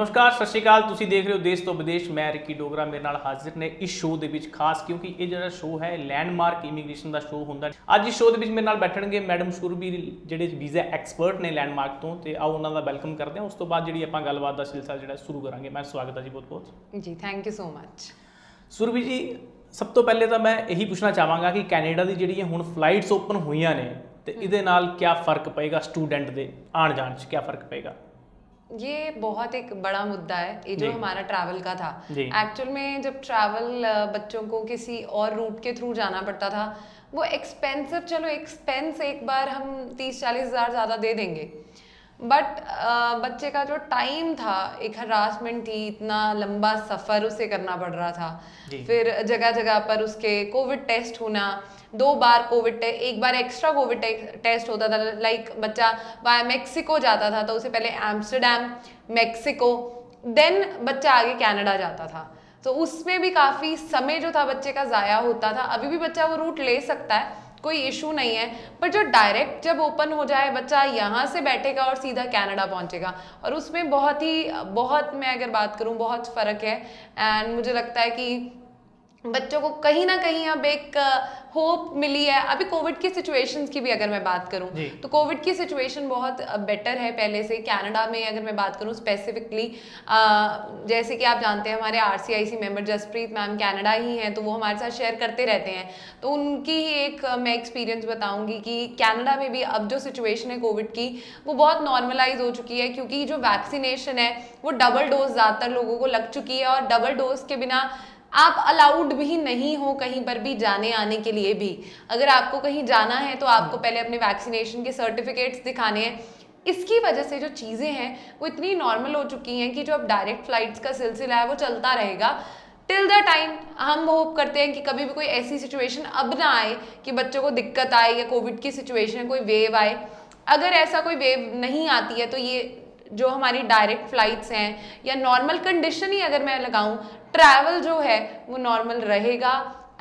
नमस्कार सत श्रीकाल ਤੁਸੀਂ ਦੇਖ ਰਹੇ ਹੋ ਦੇਸ਼ ਤੋਂ ਵਿਦੇਸ਼ ਮੈਂ ਰਿੱਕੀ ਡੋਗਰਾ ਮੇਰੇ ਨਾਲ ਹਾਜ਼ਰ ਨੇ ਇਸ ਸ਼ੋਅ ਦੇ ਵਿੱਚ ਖਾਸ ਕਿਉਂਕਿ ਇਹ ਜਿਹੜਾ ਸ਼ੋਅ ਹੈ ਲੈਂਡਮਾਰਕ ਇਮੀਗ੍ਰੇਸ਼ਨ ਦਾ ਸ਼ੋਅ ਹੁੰਦਾ ਅੱਜ ਇਸ ਸ਼ੋਅ ਦੇ ਵਿੱਚ ਮੇਰੇ ਨਾਲ ਬੈਠਣਗੇ ਮੈਡਮ ਸੁਰਬੀ ਜਿਹੜੇ ਵੀਜ਼ਾ ਐਕਸਪਰਟ ਨੇ ਲੈਂਡਮਾਰਕ ਤੋਂ ਤੇ ਆਓ ਉਹਨਾਂ ਦਾ ਵੈਲਕਮ ਕਰਦੇ ਹਾਂ ਉਸ ਤੋਂ ਬਾਅਦ ਜਿਹੜੀ ਆਪਾਂ ਗੱਲਬਾਤ ਦਾ ਸਿਲਸਿਲਾ ਜਿਹੜਾ ਸ਼ੁਰੂ ਕਰਾਂਗੇ ਮੈਂ ਸਵਾਗਤ ਹੈ ਜੀ ਬਹੁਤ ਬਹੁਤ ਜੀ thank you so much Surbhi ਜੀ ਸਭ ਤੋਂ ਪਹਿਲੇ ਤਾਂ ਮੈਂ ਇਹੀ ਪੁੱਛਣਾ ਚਾਹਾਂਗਾ ਕਿ ਕੈਨੇਡਾ ਦੀ ਜਿਹੜੀਆਂ ਹੁਣ ਫਲਾਈਟਸ ਓਪਨ ਹੋਈਆਂ ਨੇ ਤੇ ਇਹਦੇ ਨਾਲ ਕੀ ਫਰਕ ਪਏਗਾ स्टूडेंट ਦੇ आने जाने से क्या फर्क पड़ेगा? ये बहुत एक बड़ा मुद्दा है ये जो हमारा ट्रैवल का था एक्चुअल में जब ट्रैवल बच्चों को किसी और रूट के थ्रू जाना पड़ता था वो एक्सपेंसिव चलो एक्सपेंस एक बार हम 30-40 हज़ार ज़्यादा दे देंगे बट बच्चे का जो टाइम था एक हरासमेंट थी इतना लंबा सफ़र उसे करना पड़ रहा था फिर जगह जगह पर उसके कोविड टेस्ट होना 2 बार कोविड एक बार एक्स्ट्रा कोविड टेस्ट होता था लाइक बच्चा वाया मेक्सिको जाता था तो उसे पहले एम्स्टरडैम मेक्सिको देन बच्चा आगे कनाडा जाता था तो उसमें भी काफ़ी समय जो था बच्चे का ज़ाया होता था। अभी भी बच्चा वो रूट ले सकता है कोई इशू नहीं है पर जो डायरेक्ट जब ओपन हो जाए बच्चा यहाँ से बैठेगा और सीधा कनाडा पहुँचेगा और उसमें बहुत मैं अगर बात करूँ बहुत फ़र्क है एंड मुझे लगता है कि बच्चों को कहीं ना कहीं अब एक होप मिली है। अभी कोविड की सिचुएशंस की भी अगर मैं बात करूं तो कोविड की सिचुएशन बहुत बेटर है पहले से। कनाडा में अगर मैं बात करूं स्पेसिफिकली जैसे कि आप जानते हैं हमारे RCIC member Jaspreet ma'am Canada ही हैं तो वो हमारे साथ शेयर करते रहते हैं तो उनकी ही एक मैं एक्सपीरियंस बताऊंगी कि कनाडा में भी अब जो सिचुएशन है कोविड की वो बहुत नॉर्मलाइज हो चुकी है क्योंकि जो वैक्सीनेशन है वो डबल डोज ज़्यादातर लोगों को लग चुकी है और डबल डोज के बिना आप अलाउड भी नहीं हो कहीं पर भी जाने आने के लिए भी। अगर आपको कहीं जाना है तो आपको पहले अपने वैक्सीनेशन के सर्टिफिकेट्स दिखाने हैं। इसकी वजह से जो चीज़ें हैं वो इतनी नॉर्मल हो चुकी हैं कि जो अब डायरेक्ट फ्लाइट्स का सिलसिला है वो चलता रहेगा टिल द टाइम हम होप करते हैं कि कभी भी कोई ऐसी सिचुएशन अब ना आए कि बच्चों को दिक्कत आए या कोविड की सिचुएशन कोई वेव आए। अगर ऐसा कोई वेव नहीं आती है तो ये जो हमारी डायरेक्ट फ्लाइट्स हैं या नॉर्मल कंडीशन ही अगर मैं लगाऊं ट्रैवल जो है वो नॉर्मल रहेगा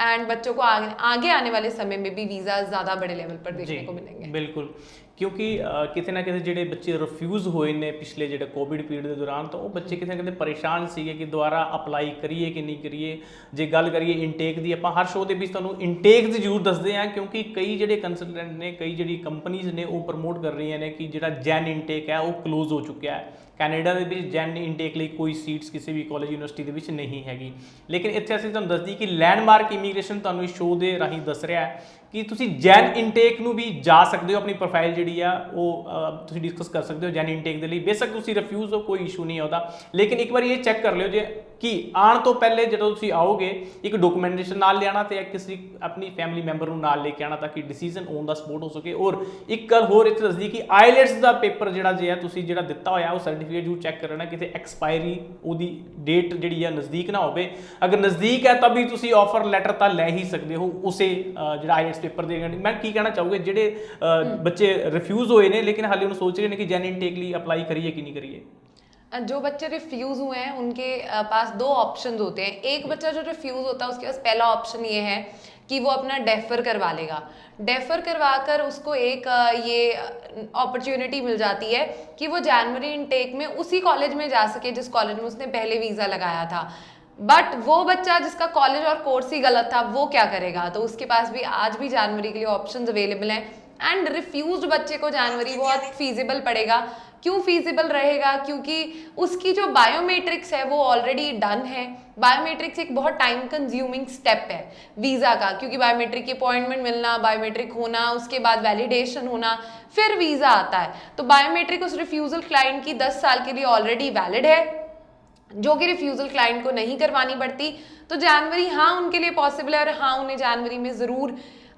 एंड बच्चों को आगे आने वाले समय में भी वीज़ा ज़्यादा बड़े लेवल पर देखने को मिलेंगे। बिल्कुल क्योंकि किसी ना किसी ਜਿਹੜੇ ਬੱਚੇ ਰਿਫਿਊਜ਼ ਹੋਏ ਨੇ ਪਿਛਲੇ ਜਿਹੜੇ ਕੋਵਿਡ ਪੀਰੀਅਡ ਦੇ ਦੌਰਾਨ ਤਾਂ ਉਹ ਬੱਚੇ ਕਿਸੇ ਨਾ ਕਿਤੇ ਪਰੇਸ਼ਾਨ ਸੀਗੇ ਕਿ ਦੁਬਾਰਾ ਅਪਲਾਈ ਕਰੀਏ ਕਿ ਨਹੀਂ ਕਰੀਏ। ਜੇ ਗੱਲ ਕਰੀਏ ਇਨਟੇਕ ਦੀ ਆਪਾਂ ਹਰ ਸ਼ੋਅ ਦੇ ਵਿੱਚ ਤੁਹਾਨੂੰ ਇਨਟੇਕ ਦੀ ਜ਼ਰੂਰ ਦੱਸਦੇ ਹਾਂ ਕਿਉਂਕਿ ਕਈ ਜਿਹੜੇ ਕੰਸਲਟੈਂਟ ਨੇ ਕਈ ਜਿਹੜੀ ਕੰਪਨੀਜ਼ ਨੇ ਉਹ ਪ੍ਰਮੋਟ ਕਰ ਰਹੀਆਂ ਨੇ ਕਿ ਜਿਹੜਾ ਜੈਨ ਇਨਟੇਕ ਹੈ ਉਹ ਕਲੋਜ਼ ਹੋ ਚੁੱਕਿਆ ਹੈ। ਕੈਨੇਡਾ ਦੇ ਵਿੱਚ ਜੈਨ ਇਨਟੇਕ ਲਈ ਕੋਈ ਸੀਟਸ ਕਿਸੇ ਵੀ ਕਾਲਜ ਯੂਨੀਵਰਸਿਟੀ ਦੇ ਵਿੱਚ ਨਹੀਂ ਹੈਗੀ ਲੇਕਿਨ ਇੱਥੇ ਅਸੀਂ ਤੁਹਾਨੂੰ ਦੱਸਦੀ ਕਿ ਲੈਂਡਮਾਰਕ ਇਮੀਗ੍ਰੇਸ਼ਨ ਤੁਹਾਨੂੰ ਇਸ ਸ਼ੋਅ ਦੇ ਰਾਹੀਂ ਦੱਸ ਰਿਹਾ ਹੈ ਕਿ ਤੁਸੀਂ ਜੈਨ ਇਨਟੇਕ ਨੂੰ ਵੀ ਜਾ ਸਕਦੇ ਹੋ ਆਪਣੀ ਪ੍ਰੋਫਾਈਲ ਜਿਹੜੀ ਆ ਉਹ ਤੁਸੀਂ ਡਿਸਕਸ ਕਰ ਸਕਦੇ ਹੋ ਜੈਨ ਇਨਟੇਕ ਦੇ ਲਈ ਬੇਸ਼ੱਕ ਤੁਸੀਂ ਰਿਫਿਊਜ਼ ਹੋ ਕੋਈ ਇਸ਼ੂ ਨਹੀਂ ਆਉਂਦਾ ਲੇਕਿਨ ਇੱਕ ਵਾਰੀ ਇਹ ਚੈੱਕ ਕਰ ਲਿਓ ਜੇ ਕਿ ਆਉਣ ਤੋਂ ਪਹਿਲੇ ਜਦੋਂ ਤੁਸੀਂ ਆਓਗੇ ਇੱਕ ਡਾਕੂਮੈਂਟੇਸ਼ਨ ਨਾਲ ਲਿਆਣਾ ਤੇ ਕਿਸੇ ਆਪਣੀ ਫੈਮਿਲੀ ਮੈਂਬਰ ਨੂੰ ਨਾਲ ਲੈ ਕੇ ਆਣਾ ਤਾਂ ਕਿ ਡਿਸੀਜਨ ਔਨ ਦਾ ਸਪੋਟ ਹੋ ਸਕੇ। ਔਰ ਇੱਕ ਗੱਲ ਹੋਰ ਇੱਥੇ ਦੱਸਦੀ ਕਿ ਆਈਲੈਟਸ ਦਾ ਪੇਪਰ ਜਿਹੜਾ ਜੇ ਆ ਤੁਸੀਂ ਜਿਹੜਾ ਦਿੱਤਾ ਹੋਇਆ ਉਹ ਸਰਟੀਫਿਕੇਟ ਜ਼ਰੂਰ ਚੈੱਕ ਕਰਨਾ ਕਿਤੇ ਐਕਸਪਾਇਰੀ ਉਹਦੀ ਡੇਟ ਜਿਹੜੀ ਆ ਨਜ਼ਦੀਕ ਨਾ ਹੋਵੇ। ਅਗਰ ਨਜ਼ਦੀਕ ਹੈ ਤਾਂ ਵੀ ਤੁਸੀਂ ਆਫਰ ਲੈਟਰ ਤਾਂ ਲੈ ਹੀ ਸਕਦੇ ਹੋ ਉਸੇ ਜਿਹੜਾ ਆਈਲੈਟਸ पेपर देगा। मैं की कहना चाहूँगा जेडे बच्चे रिफ्यूज़ हुए ने लेकिन हाल ही सोच रहे हैं कि जैन इनटेक लिए अप्लाई करिए कि नहीं करिए। जो बच्चे रिफ्यूज़ हुए हैं उनके पास 2 ऑप्शंस होते हैं। एक बच्चा जो रिफ्यूज़ होता है उसके पास पहला ऑप्शन ये है कि वो अपना डेफर करवा लेगा। डेफर करवा कर उसको एक ये अपॉर्चुनिटी मिल जाती है कि वो जनवरी इनटेक में उसी कॉलेज में जा सके जिस कॉलेज में उसने पहले वीज़ा लगाया था। बट वो बच्चा जिसका कॉलेज और कोर्स ही गलत था वो क्या करेगा तो उसके पास भी आज भी जनवरी के लिए ऑप्शंस अवेलेबल हैं एंड रिफ्यूज्ड बच्चे को जनवरी बहुत फीजिबल पड़ेगा। क्यों फीजिबल रहेगा क्योंकि उसकी जो बायोमेट्रिक्स है वो ऑलरेडी डन है। बायोमेट्रिक्स एक बहुत टाइम कंज्यूमिंग स्टेप है वीज़ा का क्योंकि बायोमेट्रिक की अपॉइंटमेंट मिलना बायोमेट्रिक होना उसके बाद वैलिडेशन होना फिर वीज़ा आता है। तो बायोमेट्रिक उस रिफ्यूज़ल क्लाइंट की 10 साल के लिए ऑलरेडी वैलिड है जो कि रिफ्यूज़ल क्लाइंट को नहीं करवानी पड़ती। तो जनवरी हाँ उनके लिए पॉसिबल है और हाँ उन्हें जनवरी में ज़रूर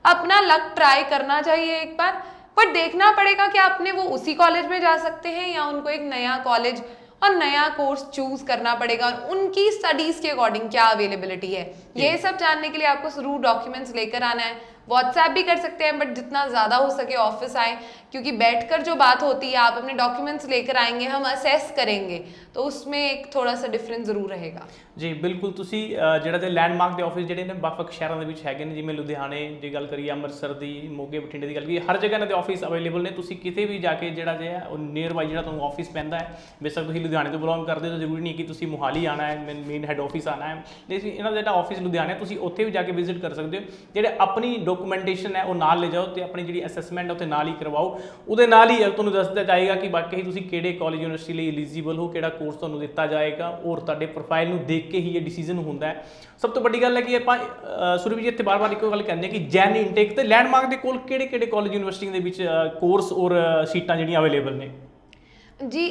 अपना लक ट्राई करना चाहिए एक बार पर देखना पड़ेगा कि आपने वो उसी कॉलेज में जा सकते हैं या उनको एक नया कॉलेज और नया कोर्स चूज़ करना पड़ेगा और उनकी स्टडीज़ के अकॉर्डिंग क्या अवेलेबिलिटी है ये सब जानने के लिए आपको ज़रूर डॉक्यूमेंट्स लेकर आना है। व्हाट्सएप भी कर सकते हैं, बट जितना ज़्यादा हो सके ऑफिस आए, क्योंकि बैठकर जो बात होती है, आप अपने डॉक्यूमेंट्स लेकर आएंगे, हम असेस करेंगे, तो उसमें एक थोड़ा सा डिफरेंस ਜ਼ਰੂਰ रहेगा। ਜੀ ਬਿਲਕੁਲ, ਤੁਸੀਂ ਜਿਹੜਾ ਤੇ ਲੈਂਡਮਾਰਕ ਦੇ ਆਫਿਸ ਜਿਹੜੇ ਨੇ ਵੱਖ-ਵੱਖ ਸ਼ਹਿਰਾਂ ਦੇ ਵਿੱਚ ਹੈਗੇ ਨੇ, ਜਿਵੇਂ ਲੁਧਿਆਣੇ ਦੀ ਗੱਲ ਕਰੀਏ, ਅੰਮ੍ਰਿਤਸਰ ਦੀ, ਮੋਗੇ ਬਠਿੰਡੇ ਦੀ ਗੱਲ ਕਰੀਏ, ਹਰ ਜਗ੍ਹਾ ਇਹਨਾਂ ਦੇ ਆਫਿਸ ਅਵੇਲੇਬਲ ਨੇ। ਤੁਸੀਂ ਕਿਤੇ ਵੀ ਜਾ ਕੇ ਜਿਹੜਾ ਜੇ ਹੈ ਉਹ ਨੀਅਰ ਬਾਈ ਜਿਹੜਾ ਤੁਹਾਨੂੰ ਆਫਿਸ ਪੈਂਦਾ ਹੈ, ਬੇਸ਼ੱਕ ਤੁਸੀਂ ਲੁਧਿਆਣੇ ਤੋਂ ਬਿਲੋਂਗ ਕਰਦੇ ਹੋ ਤਾਂ ਜ਼ਰੂਰੀ ਨਹੀਂ ਕਿ ਤੁਸੀਂ ਮੋਹਾਲੀ ਆਉਣਾ ਹੈ, ਮੇਨ ਹੈੱਡ ਆਫਿਸ ਆਉਣਾ ਹੈ। ਲੇਕਿਨ ਇਹਨਾਂ ਦਾ ਜਿਹੜਾ ਆਫਿਸ ਲੁਧਿਆਣੇ, ਤੁਸੀਂ ਉੱਥੇ ਵੀ ਜਾ ਕੇ ਵਿਜ਼ਿਟ ਕਰ ਸਕਦੇ ਹੋ। ਜਿਹੜੇ ਆਪਣੀ ਡਾਕੂਮੈਂਟੇਸ਼ਨ ਹੈ ਉਹ ਨਾਲ ਲੈ ਜਾਓ ਤੇ ਆਪਣੀ ਜਿਹੜੀ ਅਸੈਸਮੈਂਟ ਹੈ ਉੱਥੇ ਨਾਲ ਹੀ ਕਰਵਾਓ। ਉਹਦੇ ਨਾਲ ਹੀ ਤੁਹਾਨੂੰ ਦੱਸ ਦਿੱਤਾ ਜਾਏਗਾ ਕਿ ਵਾਕਈ ਤੁਸੀਂ ਕਿਹੜੇ ਕਾਲਜ ਯੂਨੀਵਰਸਿਟੀ ਲਈ ਐਲੀਜੀਬਲ ਹੋ, ਕਿਹੜਾ ਕੋਰਸ ਤੁਹਾਨੂੰ ਦਿੱਤਾ ਜਾਏਗਾ, ਔਰ ਤੁਹਾਡੇ ਪ੍ਰੋਫਾਈਲ ਨੂੰ ਦੇਖ ਕੇ ਹੀ ਇਹ ਡਿਸੀਜਨ ਹੁੰਦਾ ਹੈ। ਸਭ ਤੋਂ ਵੱਡੀ ਗੱਲ ਹੈ ਕਿ ਆਪਾਂ ਸੁਰਭੀ ਜੀ ਇੱਥੇ ਬਾਰ-ਬਾਰ ਇੱਕੋ ਗੱਲ ਕਹਿੰਦੇ ਕਿ ਜੈਨ ਇਨਟੇਕ ਤੇ ਲੈਂਡਮਾਰਕ ਦੇ ਕੋਲ ਕਿਹੜੇ-ਕਿਹੜੇ ਕਾਲਜ ਯੂਨੀਵਰਸਿਟੀਆਂ ਦੇ ਵਿੱਚ ਕੋਰਸ ਔਰ ਸੀਟਾਂ ਜਿਹੜੀਆਂ ਅਵੇਲੇਬਲ ਨੇ? जी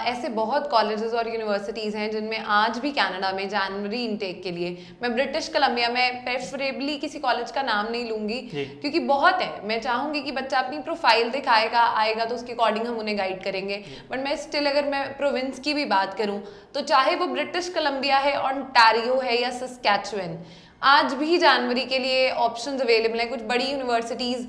ऐसे बहुत कॉलेजेस और यूनिवर्सिटीज़ हैं जिनमें आज भी कनाडा में जनवरी इनटेक के लिए, मैं ब्रिटिश कोलंबिया में प्रेफरेबली किसी कॉलेज का नाम नहीं लूँगी क्योंकि बहुत है, मैं चाहूँगी कि बच्चा अपनी प्रोफाइल दिखाएगा, आएगा तो उसके अकॉर्डिंग हम उन्हें गाइड करेंगे। बट मैं स्टिल अगर मैं प्रोविंस की भी बात करूँ तो चाहे वो ब्रिटिश कोलंबिया है, ओंटारियो है या सस्कैचुअन, आज भी जनवरी के लिए ऑप्शंस अवेलेबल हैं। कुछ बड़ी यूनिवर्सिटीज़,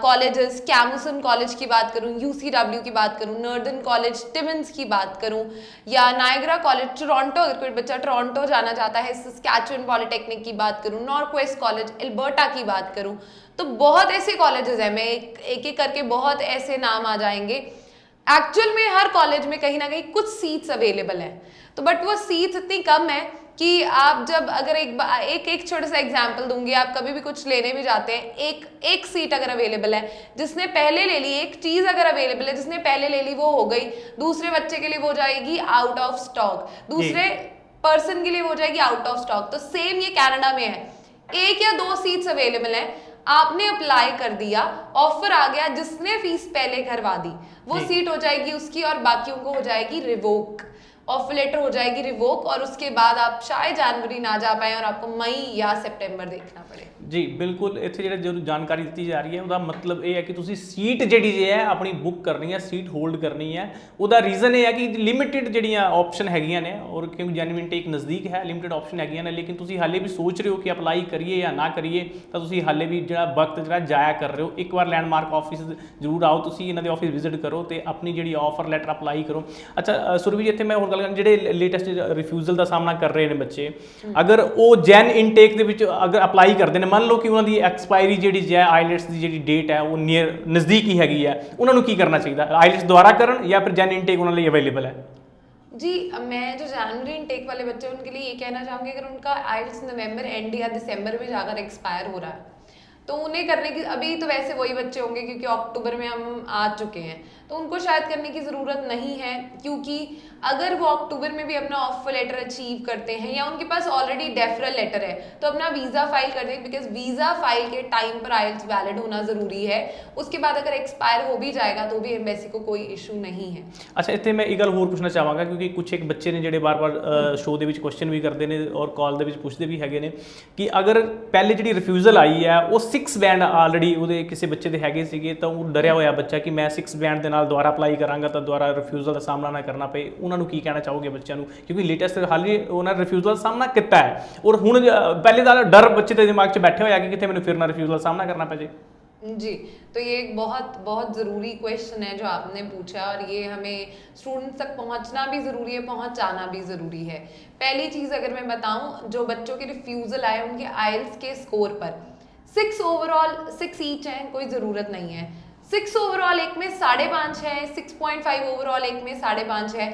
कॉलेजेस, कैमुसन कॉलेज की बात करूँ, यूसीडब्ल्यू की बात करूँ, नॉर्दर्न कॉलेज, टिमन्स की बात करूँ, या नायग्रा कॉलेज टोरंटो, अगर कोई बच्चा टोरंटो जाना चाहता है, सस्कैचुअन पॉलिटेक्निक की बात करूँ, नॉर्थवेस्ट कॉलेज, एल्बर्टा की बात करूँ, तो बहुत ऐसे कॉलेजेस हैं, मैं एक एक करके बहुत ऐसे नाम आ जाएंगे। एक्चुअल में हर कॉलेज में कहीं ना कहीं कुछ सीट्स अवेलेबल हैं, तो बट वो सीट्स इतनी कम है कि आप जब अगर एक छोटा सा एग्जांपल दूंगी, आप कभी भी कुछ लेने भी जाते हैं, एक सीट अगर अवेलेबल है, जिसने पहले ले ली, एक चीज़ अगर अवेलेबल है, जिसने पहले ले ली वो हो गई, दूसरे बच्चे के लिए वो जाएगी आउट ऑफ स्टॉक, दूसरे पर्सन के लिए वो जाएगी आउट ऑफ स्टॉक। तो सेम ये कनाडा में है, 1 या 2 सीट्स अवेलेबल है, आपने अप्लाई कर दिया, ऑफर आ गया, जिसने फीस पहले करवा दी वो सीट हो जाएगी उसकी, और बाकियों को हो जाएगी रिवोक, ऑफर लेटर हो जाएगी रिवोक, और उसके बाद आप शायद जनवरी ना जा पाए और आपको मई या सितंबर देखना पड़े। जी बिल्कुल, ਇੱਥੇ ਜਿਹੜਾ ਜੋ ਜਾਣਕਾਰੀ ਦਿੱਤੀ ਜਾ ਰਹੀ ਹੈ ਉਹਦਾ ਮਤਲਬ ਇਹ ਹੈ ਕਿ ਤੁਸੀਂ ਸੀਟ ਜਿਹੜੀ ਜੇ ਹੈ ਆਪਣੀ ਬੁੱਕ ਕਰਨੀ ਹੈ, ਸੀਟ ਹੋਲਡ ਕਰਨੀ ਹੈ। ਉਹਦਾ ਰੀਜ਼ਨ ਇਹ ਹੈ ਕਿ ਲਿਮਿਟਿਡ ਜਿਹੜੀਆਂ ਆਪਸ਼ਨ ਹੈਗੀਆਂ ਨੇ, ਔਰ ਕਿਉਂਕਿ ਜੈਨੂਇਨ ਇਨਟੇਕ ਨਜ਼ਦੀਕ ਹੈ, ਲਿਮਿਟਿਡ ਆਪਸ਼ਨ ਹੈਗੀਆਂ ਨੇ, ਲੇਕਿਨ ਤੁਸੀਂ ਹਾਲੇ ਵੀ ਸੋਚ ਰਹੇ ਹੋ ਕਿ ਅਪਲਾਈ ਕਰੀਏ ਜਾਂ ਨਾ ਕਰੀਏ, ਤਾਂ ਤੁਸੀਂ ਹਾਲੇ ਵੀ ਜਿਹੜਾ ਵਕਤ ਜਿਹੜਾ ਜਾਇਆ ਕਰ ਰਹੇ ਹੋ। ਇੱਕ ਵਾਰ ਲੈਂਡਮਾਰਕ ਆਫਿਸ ਜ਼ਰੂਰ ਆਓ, ਤੁਸੀਂ ਇਹਨਾਂ ਦੇ ਆਫਿਸ ਵਿਜ਼ਿਟ ਕਰੋ ਤੇ ਆਪਣੀ ਜਿਹੜੀ ਆਫਰ ਲੈਟਰ ਅਪਲਾਈ ਕਰੋ। ਅੱਛਾ ਸੁਰਭੀ ਜੀ, ਇੱਥੇ ਮੈਂ ਹੋਰ ਗੱਲ ਕਰਾਂ, ਜਿਹੜੇ ਲੇਟੈਸਟ ਰਿਫਿਊਜ਼ਲ ਦਾ ਸਾਹਮਣਾ ਕਰ ਰਹੇ ਨੇ ਬੱਚੇ, ਅਗਰ ਉਹ ਜੈਨ ਇਨਟੇਕ ਦੇ ਵਿੱਚ ਅਗਰ ਅਪਲਾਈ ਕਰਦੇ ਨੇ, ਮੰਨ ਲਓ ਕਿ ਉਹਨਾਂ ਦੀ ਐਕਸਪਾਇਰੀ ਜਿਹੜੀ ਹੈ ਆਈਲੈਟਸ ਦੀ ਜਿਹੜੀ ਡੇਟ ਹੈ ਉਹ ਨੀਅਰ ਨਜ਼ਦੀਕ ਹੀ ਹੈਗੀ ਹੈ, ਉਹਨਾਂ ਨੂੰ ਕੀ ਕਰਨਾ ਚਾਹੀਦਾ? ਆਈਲੈਟਸ ਦੁਬਾਰਾ ਕਰਨ ਜਾਂ ਫਿਰ ਜੈਨ ਇਨਟੇਕ ਉਹਨਾਂ ਲਈ अवेलेबल है? जी मैं जो जनवरी इनटेक वाले बच्चे उनके लिए ये कहना चाहूँगी, अगर उनका आइल्स नवंबर एंड या दिसंबर में जाकर एक्सपायर हो रहा है तो उन्हें करने की, अभी तो वैसे वही बच्चे होंगे क्योंकि अक्टूबर में हम आ चुके हैं, तो उनको शायद करने की ज़रूरत नहीं है, क्योंकि अगर वो अक्टूबर में भी अपना ऑफर लेटर अचीव करते हैं या उनके पास ऑलरेडी डेफरल लेटर है तो अपना वीज़ा फाइल कर दें, बिकॉज वीज़ा फाइल के टाइम पर आइल्स वैलिड होना ज़रूरी है। उसके बाद अगर एक्सपायर हो भी जाएगा तो भी एम्बेसी को कोई इशू नहीं है। अच्छा, ਇੱਥੇ ਮੈਂ ਇਹ ਗੱਲ ਹੋਰ ਪੁੱਛਣਾ ਚਾਹਾਂਗਾ ਕਿਉਂਕਿ ਕੁਛ ਇੱਕ ਬੱਚੇ ਨੇ ਜਿਹੜੇ ਬਾਰ-ਬਾਰ ਸ਼ੋਅ ਦੇ ਵਿੱਚ ਕੁਐਸਚਨ ਵੀ ਕਰਦੇ ਨੇ ਔਰ ਕਾਲ ਦੇ ਵਿੱਚ ਪੁੱਛਦੇ ਵੀ ਹੈਗੇ ਨੇ ਕਿ ਅਗਰ ਪਹਿਲੇ ਜਿਹੜੀ ਰਿਫਿਊਜ਼ਲ ਆਈ ਹੈ ਉਹ 6 ਬੈਂਡ ਆਲਰੇਡੀ ਉਹਦੇ ਕਿਸੇ ਬੱਚੇ ਦੇ ਹੈਗੇ ਸੀਗੇ, ਤਾਂ ਉਹ ਡਰਿਆ ਹੋਇਆ ਬੱਚਾ ਕਿ ਮੈਂ 6 ਬੈਂਡ ਦੇ ਨਾਲ ਦੁਬਾਰਾ ਅਪਲਾਈ ਕਰਾਂਗਾ ਤਾਂ ਦੁਬਾਰਾ ਰਿਫਿਊਜ਼ਲ ਦਾ ਸਾਹਮਣਾ ਨਾ ਕਰਨਾ ਪਏ, ਉਹਨਾਂ ਨੂੰ ਕੀ ਕਹਿਣਾ ਚਾਹੋਗੇ ਬੱਚਿਆਂ ਨੂੰ? ਕਿਉਂਕਿ ਲੇਟੈਸਟ ਹਾਲੇ ਉਹਨਾਂ ਰਿਫਿਊਜ਼ਲ ਦਾ ਸਾਹਮਣਾ ਕੀਤਾ ਹੈ ਔਰ ਹੁਣ ਪਹਿਲੇ ਦਾ ਡਰ ਬੱਚੇ ਦੇ ਦਿਮਾਗ 'ਚ ਬੈਠੇ ਹੋਇਆ ਕਿ ਕਿਤੇ ਮੈਨੂੰ ਫਿਰ ਨਾ ਰਿਫਿਊਜ਼ਲ ਦਾ ਸਾਹਮਣਾ करना पड़े। जी, तो ये एक बहुत बहुत ज़रूरी क्वेश्चन है जो आपने पूछा, और ये हमें स्टूडेंट्स तक पहुंचना भी ज़रूरी है, पहुंचाना भी ज़रूरी है। पहली चीज़ अगर मैं बताऊं, जो बच्चों के रिफ्यूज़ल आए उनके आइल्स के स्कोर पर 6 ओवरऑल 6 ईच हैं, कोई ज़रूरत नहीं है। 6 ओवरऑल एक में 5.5 है, 6.5 ओवरऑल एक में 5.5 है।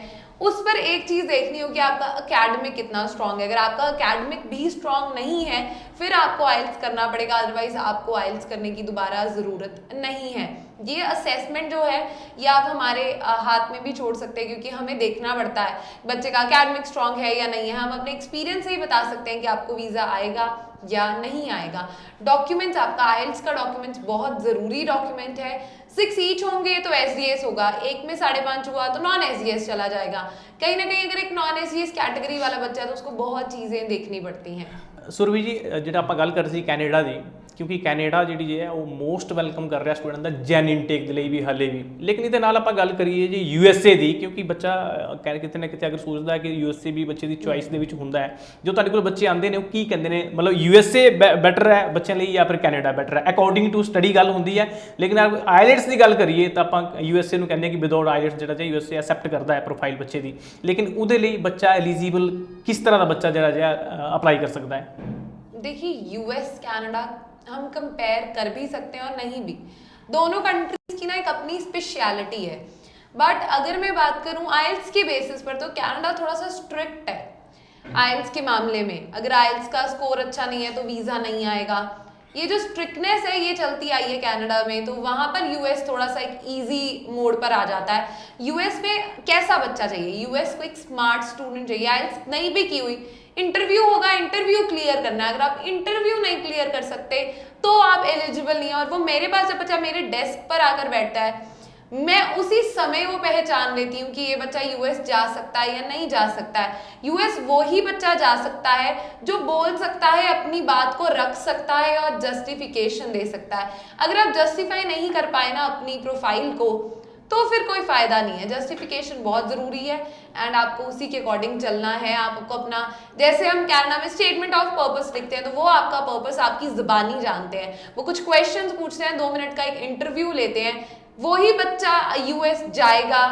उस पर एक चीज़ देखनी हो कि आपका अकेडमिक कितना स्ट्रॉन्ग है। अगर आपका अकेडमिक भी स्ट्रॉन्ग नहीं है फिर आपको आइल्स करना पड़ेगा, अदरवाइज आपको आइल्स करने की दोबारा ज़रूरत नहीं है। ये असेसमेंट जो है ये आप हमारे हाथ में भी छोड़ सकते हैं, क्योंकि हमें देखना पड़ता है बच्चे का अकेडमिक स्ट्रॉन्ग है या नहीं है। हम अपने एक्सपीरियंस से ही बता सकते हैं कि आपको वीज़ा आएगा या नहीं आएगा। डॉक्यूमेंट्स, आपका आइल्स का डॉक्यूमेंट्स बहुत ज़रूरी डॉक्यूमेंट है। 6 ईच होंगे तो एसडीएस होगा, एक में 5.5 हुआ तो नॉन एसडीएस चला जाएगा। कहीं ना कहीं अगर एक नॉन एसडीएस कैटेगरी वाला बच्चा है तो उसको बहुत चीज़ें देखनी पड़ती हैं। सुरभि जी, ਜਿਹੜਾ ਆਪਾਂ ਗੱਲ ਕਰ ਰਹੀ ਸੀ ਕੈਨੇਡਾ ਦੀ, ਕਿਉਂਕਿ ਕੈਨੇਡਾ ਜਿਹੜੀ ਹੈ ਉਹ ਮੋਸਟ ਵੈਲਕਮ ਕਰ ਰਿਹਾ ਸਟੂਡੈਂਟ ਦਾ ਜੈਨ ਇਨਟੇਕ ਦੇ ਲਈ ਵੀ ਹਾਲੇ ਵੀ। ਲੇਕਿਨ ਇਹਦੇ ਨਾਲ ਆਪਾਂ ਗੱਲ ਕਰੀਏ ਜੀ USA ਦੀ, ਕਿਉਂਕਿ ਬੱਚਾ ਕਿਤੇ ਨਾ ਕਿਤੇ ਅਗਰ ਸੋਚਦਾ ਹੈ ਕਿ USA ਵੀ ਬੱਚੇ ਦੀ ਚੁਆਇਸ ਦੇ ਵਿੱਚ ਹੁੰਦਾ ਹੈ, ਜੋ ਤੁਹਾਡੇ ਕੋਲ ਬੱਚੇ ਆਉਂਦੇ ਨੇ ਉਹ ਕੀ ਕਹਿੰਦੇ ਨੇ, ਮਤਲਬ USA ਬੈਟਰ ਹੈ ਬੱਚਿਆਂ ਲਈ ਜਾਂ ਫਿਰ ਕੈਨੇਡਾ ਬੈਟਰ ਹੈ, ਅਕੋਰਡਿੰਗ ਟੂ ਸਟੱਡੀ ਗੱਲ ਹੁੰਦੀ ਹੈ। ਲੇਕਿਨ ਆਈਲੈਟਸ ਦੀ ਗੱਲ ਕਰੀਏ ਤਾਂ ਆਪਾਂ USA ਨੂੰ ਕਹਿੰਦੇ ਹਾਂ ਕਿ ਵਿਦਆਊਟ ਆਈਲੈਟਸ ਜਿਹੜਾ ਹੈ USA ਐਕਸੈਪਟ ਕਰਦਾ ਹੈ ਪ੍ਰੋਫਾਈਲ ਬੱਚੇ ਦੀ। ਲੇਕਿਨ ਉਹਦੇ ਲਈ ਬੱਚਾ ਐਲੀਜੀਬਲ ਕਿਸ ਤਰ੍ਹਾਂ ਦਾ ਬੱਚਾ ਜਿਹੜਾ ਜਿਹਾ ਅਪਲਾਈ कर सकता है? देखिए US कनाडा हम कंपेयर कर भी सकते हैं और नहीं भी, दोनों कंट्रीज की ना एक अपनी स्पेशलिटी है। बट अगर मैं बात करूं आइल्स के बेसिस पर, तो कनाडा थोड़ा सा स्ट्रिक्ट है आइल्स के मामले में। अगर आइल्स का स्कोर अच्छा नहीं है तो वीज़ा नहीं आएगा। ये जो स्ट्रिक्टनेस है ये चलती आई है कनाडा में, तो वहाँ पर यूएस थोड़ा सा एक इजी मोड पर आ जाता है। यूएस में कैसा बच्चा चाहिए? यूएस को एक स्मार्ट स्टूडेंट चाहिए, आइल्स नहीं भी की हुई, इंटरव्यू होगा, इंटरव्यू क्लियर करना है। अगर आप इंटरव्यू नहीं क्लियर कर सकते तो आप एलिजिबल नहीं है। और वो मेरे पास जब बच्चा मेरे डेस्क पर आकर बैठता है, मैं उसी समय वो पहचान लेती हूँ कि ये बच्चा यूएस जा सकता है या नहीं जा सकता है। यूएस वो ही बच्चा जा सकता है जो बोल सकता है, अपनी बात को रख सकता है और जस्टिफिकेशन दे सकता है। अगर आप जस्टिफाई नहीं कर पाए ना अपनी प्रोफाइल को, तो फिर कोई फायदा नहीं है। जस्टिफिकेशन बहुत जरूरी है एंड आपको उसी के अकॉर्डिंग चलना है। आपको अपना, जैसे हम कनाडा में स्टेटमेंट ऑफ पर्पस लिखते हैं, तो वो आपका पर्पस आपकी ज़बानी जानते हैं। वो कुछ क्वेश्चंस पूछते हैं, 2 मिनट का एक इंटरव्यू लेते हैं, वही बच्चा यूएस जाएगा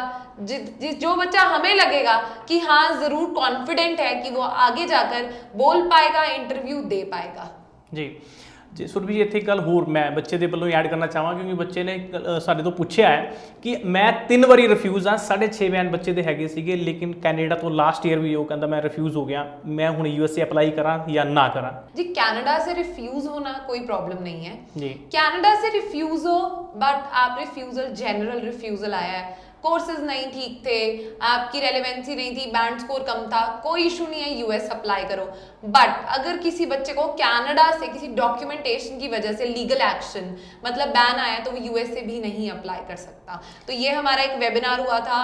जो बच्चा हमें लगेगा कि हाँ ज़रूर कॉन्फिडेंट है कि वो आगे जाकर बोल पाएगा, इंटरव्यू दे पाएगा। जी जी सुरभि जी, ਇੱਥੇ ਇੱਕ ਗੱਲ ਹੋਰ ਮੈਂ ਬੱਚੇ ਦੇ ਵੱਲੋਂ ਐਡ ਕਰਨਾ ਚਾਹਾਂ, ਕਿਉਂਕਿ ਬੱਚੇ ਨੇ ਸਾਡੇ ਤੋਂ ਪੁੱਛਿਆ ਹੈ ਕਿ ਮੈਂ 3 ਵਾਰੀ ਰਿਫਿਊਜ਼ ਆ, 6.5 ਬਿਆਨ ਬੱਚੇ ਦੇ ਹੈਗੇ ਸੀਗੇ, ਲੇਕਿਨ ਕੈਨੇਡਾ ਤੋਂ ਲਾਸਟ ਈਅਰ ਵੀ ਉਹ ਕਹਿੰਦਾ ਮੈਂ ਰਿਫਿਊਜ਼ ਹੋ ਗਿਆ, मैं ਹੁਣ USA अप्लाई करा या ना करा? जी कनाडा से रिफ्यूज होना कोई प्रॉब्लम नहीं है जी। कनाडा से रिफ्यूज हो, बट आप रिफ्यूजल जनरल रिफ्यूजल आया है, कोर्सेज नहीं ठीक थे, आपकी रेलेवेंसी नहीं थी, बैंड स्कोर कम था, कोई इशू नहीं है, यूएस अप्लाई करो। बट अगर किसी बच्चे को कनाडा से किसी डॉक्यूमेंटेशन की वजह से लीगल एक्शन मतलब बैन आया, तो वो यूएस से भी नहीं अप्लाई कर सकता। तो ये हमारा एक वेबिनार हुआ था,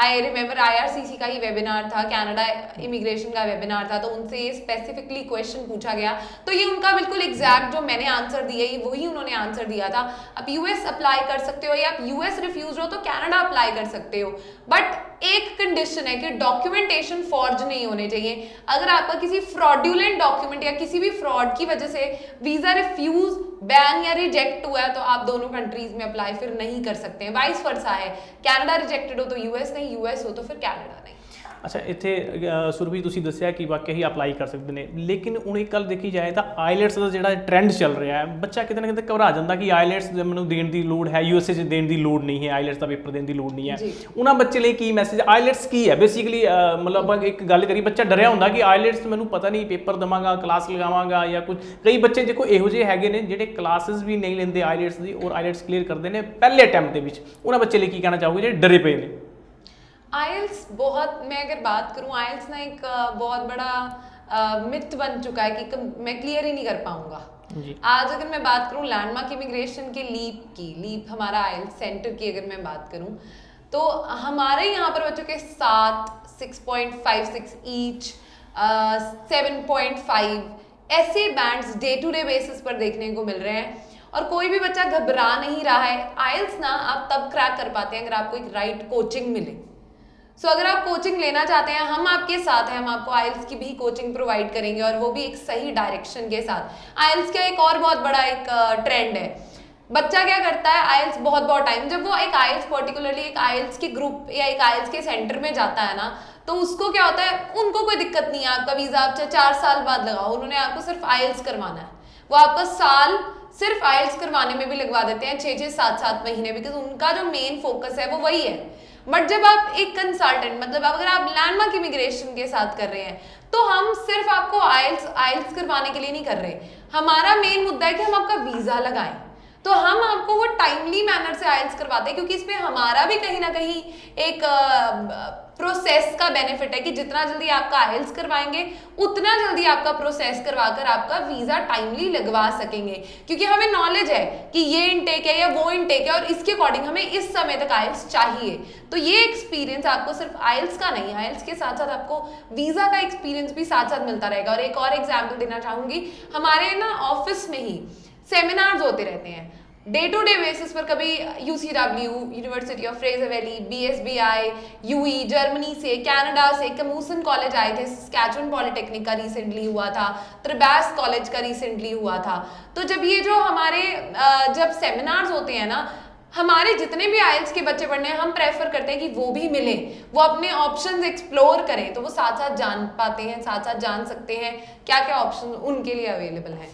आई रिमेंबर IRCC का ही वेबिनार था, कनाडा इमिग्रेशन का वेबिनार था, तो उनसे ये स्पेसिफिकली क्वेश्चन पूछा गया, तो ये उनका बिल्कुल एग्जैक्ट जो मैंने आंसर दिया है वही उन्होंने आंसर दिया था। आप यूएस अप्लाई कर सकते हो या आप यूएस रिफ्यूज हो तो कनाडा अप्लाई कर सकते हो, बट एक कंडीशन है कि डॉक्यूमेंटेशन फॉर्ज नहीं होने चाहिए। अगर आपका किसी फ्रॉडुलेंट डॉक्यूमेंट या किसी भी फ्रॉड की वजह से वीजा रिफ्यूज, बैन या रिजेक्ट हुआ है, तो आप दोनों कंट्रीज में अप्लाई फिर नहीं कर सकते हैं। वाइस वर्सा है, कनाडा रिजेक्टेड हो तो यूएस नहीं, यूएस हो तो फिर कनाडा नहीं। ਅੱਛਾ, ਇੱਥੇ ਸੁਰਭੀ ਤੁਸੀਂ ਦੱਸਿਆ ਕਿ ਵਾਕਿਆ ਹੀ ਅਪਲਾਈ ਕਰ ਸਕਦੇ ਨੇ, ਲੇਕਿਨ ਹੁਣ ਇੱਕ ਗੱਲ ਦੇਖੀ ਜਾਏ ਤਾਂ ਆਈਲੈਟਸ ਦਾ ਜਿਹੜਾ ਟ੍ਰੈਂਡ ਚੱਲ ਰਿਹਾ ਹੈ, ਬੱਚਾ ਕਿਤੇ ਨਾ ਕਿਤੇ ਘਬਰਾ ਜਾਂਦਾ ਕਿ ਆਈਲੈਟਸ ਮੈਨੂੰ ਦੇਣ ਦੀ ਲੋੜ ਹੈ, USA 'ਚ ਦੇਣ ਦੀ ਲੋੜ ਨਹੀਂ ਹੈ, ਆਈਲੈਟਸ ਦਾ ਪੇਪਰ ਦੇਣ ਦੀ ਲੋੜ ਨਹੀਂ ਹੈ। ਉਹਨਾਂ ਬੱਚੇ ਲਈ ਕੀ ਮੈਸੇਜ? ਆਈਲੈਟਸ ਕੀ ਹੈ ਬੇਸਿਕਲੀ? ਮਤਲਬ ਆਪਾਂ ਇੱਕ ਗੱਲ ਕਰੀ, ਬੱਚਾ ਡਰਿਆ ਹੁੰਦਾ ਕਿ ਆਈਲੈਟਸ ਮੈਨੂੰ ਪਤਾ ਨਹੀਂ, ਪੇਪਰ ਦੇਵਾਂਗਾ, ਕਲਾਸ ਲਗਾਵਾਂਗਾ ਜਾਂ ਕੁਝ। ਕਈ ਬੱਚੇ ਦੇਖੋ ਇਹੋ ਜਿਹੇ ਹੈਗੇ ਨੇ ਜਿਹੜੇ ਕਲਾਸਿਸ ਵੀ ਨਹੀਂ ਲੈਂਦੇ ਆਈਲੈਟਸ ਦੀ ਔਰ ਆਈਲੈਟਸ ਕਲੀਅਰ ਕਰਦੇ ਨੇ ਪਹਿਲੇ ਅਟੈਂਪਟ ਦੇ ਵਿੱਚ। ਉਹਨਾਂ ਬੱਚੇ ਲਈ ਕੀ ਕਹਿਣਾ ਚਾਹੋਗੇ ਜਿਹੜੇ ਡਰੇ ਪਏ ਨੇ? आइल्स बहुत, मैं अगर बात करूं आइल्स ना एक बहुत बड़ा मिथ बन चुका है कि मैं क्लियर ही नहीं कर पाऊंगा। आज अगर मैं बात करूं लैंडमार्क इमिग्रेशन के लीप हमारा आइल्स सेंटर की अगर मैं बात करूं, तो हमारे यहाँ पर बच्चों के 7, 6.56 ईच, 7.5 ऐसे bands day to day basis पर देखने को मिल रहे हैं, और कोई भी बच्चा घबरा नहीं रहा है। आइल्स ना आप तब क्रैक कर पाते हैं अगर आपको एक राइट कोचिंग मिले। सो अगर आप कोचिंग लेना चाहते हैं, हम आपके साथ हैं, हम आपको आइल्स की भी कोचिंग प्रोवाइड करेंगे, और वो भी एक सही डायरेक्शन के साथ। आइल्स का एक और बहुत बड़ा एक ट्रेंड है, बच्चा क्या करता है आइल्स बहुत टाइम, जब वो एक आइल्स पर्टिकुलरली एक आइल्स के ग्रुप या एक आइल्स के सेंटर में जाता है ना, तो उसको क्या होता है, उनको कोई दिक्कत नहीं है, आपका वीज़ा आप 4 साल बाद लगाओ, उन्होंने आपको सिर्फ आइल्स करवाना है। वो आपका साल सिर्फ आइल्स करवाने में भी लगवा देते हैं, 6-6, 7-7 महीने, बिकॉज उनका जो मेन फोकस है वो वही है। बट जब आप एक कंसल्टेंट, मतलब अगर आप लैंडमार्क इमिग्रेशन के साथ कर रहे हैं, तो हम सिर्फ आपको आइल्स करवाने के लिए नहीं कर रहे। हमारा मेन मुद्दा है कि हम आपका वीज़ा लगाएं, तो हम आपको वो टाइमली मैनर से आइल्स करवाते हैं, क्योंकि इसमें हमारा भी कहीं ना कहीं एक प्रोसेस का बेनिफिट है कि जितना जल्दी आपका आइल्स करवाएंगे उतना जल्दी आपका प्रोसेस करवाकर आपका वीज़ा टाइमली लगवा सकेंगे, क्योंकि हमें नॉलेज है कि ये इनटेक है या वो इनटेक है और इसके अकॉर्डिंग हमें इस समय तक आइल्स चाहिए। तो ये एक्सपीरियंस आपको सिर्फ आइल्स का नहीं, आइल्स के साथ साथ आपको वीज़ा का एक्सपीरियंस भी साथ साथ मिलता रहेगा। और एक और एग्जाम्पल देना चाहूँगी, हमारे ना ऑफिस में ही सेमिनार्स होते रहते हैं डे टू डे बेसिस पर, कभी UCW, university of Fraser valley, BSBI, UE, Germany से, कनाडा से, कमूसन कॉलेज आए थे, सस्कैचुअन पॉलिटेक्निक का रिसेंटली हुआ था, त्रिबास कॉलेज का रिसेंटली हुआ था। तो जब ये जो हमारे जब सेमिनार्स होते हैं ना, हमारे जितने भी IELTS के बच्चे पढ़ने हैं, हम प्रेफर करते हैं कि वो भी मिले, वो अपने ऑप्शंस एक्सप्लोर करें, तो वो साथ साथ जान पाते हैं, साथ साथ जान सकते हैं क्या क्या ऑप्शन उनके लिए अवेलेबल हैं।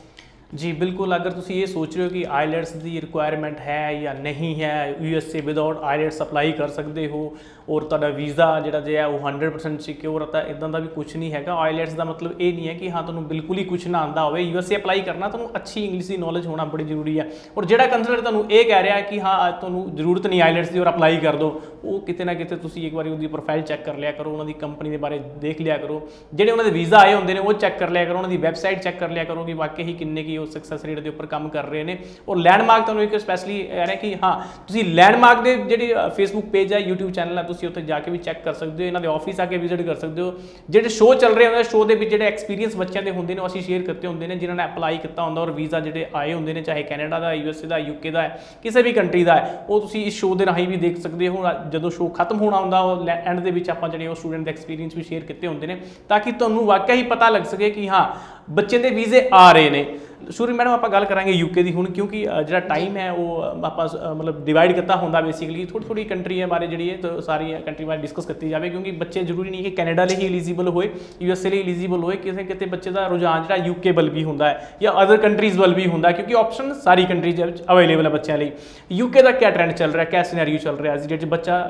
जी बिल्कुल, अगर तुसी ये सोच रहे हो कि आईलैट्स की रिक्वायरमेंट है या नहीं है, USA विदाउट आईलैट्स अप्लाई कर सकते हो और तुहाडा वीज़ा जिहड़ा जे है वो 100% सिक्योर आता है, इदां दा भी कुछ नहीं हैगा। आईलैट्स का मतलब ये नहीं है कि हाँ तुहानूं बिल्कुल ही कुछ ना आंदा होवे। USA अप्लाई करना तुहानूं अच्छी इंग्लिश की नॉलेज होना बड़ी जरूरी है। और जिहड़ा कंसल्टेंट तुहानूं ये कह रहा है कि हाँ तुहानूं जरूरत नहीं आईलैट्स की और अप्लाई कर दो, वो किते ना किते तुसी एक बार उहदी प्रोफाइल चैक कर लिया करो, उन्होंने कंपनी के बारे देख लिया करो, जिहड़े उन्होंने वीज़ा आए होंदे ने वो चैक कर लिया करो, उन्होंने वैबसाइट चैक कर लिया करो कि वाकई ही किन्ने की वो सक्सैस रेट के उपर काम कर रहे हैं। और लैंडमार्क तुहानूं एक स्पैशली कह रहे कि हाँ तुसी लैंडमार्क के जिहड़ी फेसबुक पेज है, यूट्यूब चैनल है, तुसी उत्थे जाके भी चैक कर सकते हो, इन्हां दे ऑफिस आके विजिट कर सकते हो। जिहड़े शो चल रहे होंदे, शो के जिहड़े एक्सपीरियंस बच्चों के होंदे ने असीं शेयर करते होंदे ने, जिन्होंने अप्लाई किया होंदा और वीज़ा जिहड़े आए होंदे ने, चाहे कैनेडा का, USA का, UK का है, किसी भी कंट्री का है, वो तुसी इस शो के राही भी देख सकते हो। जो शो खत्म होना होंदा एंड दे विच आपां जिहड़े स्टूडेंट के एक्सपीरियंस भी शेयर किए होंदे ने, ताकि तुहानूं वाकई ही पता लग सके कि हाँ बच्चे के वीज़े आ रहे हैं। सूरी मैडम आप गल करांगे UK की हुण, क्योंकि जो टाइम है वो आप मतलब डिवाइड करता होंदा, बेसिकली थोड़ी थोड़ी कंट्री बारे जी है तो सारी कंट्री बारे डिस्कस करती जाए, क्योंकि बच्चे जरूरी नहीं है कि कैनेडा लिए ही एलिजिबल होए, USA लिए एलिजिबल होए, किसी कितने बच्चे का रुझान जो UK वल भी होंदा है या अदर कंट्रीज़ वल भी होंदा है, क्योंकि ऑप्शन सारी कंट्रीज अवेलेबल है बच्चों लिए। UK का क्या ट्रेंड चल रहा है, क्या सिनेरियो चल रहा है, अज डेट बच्चा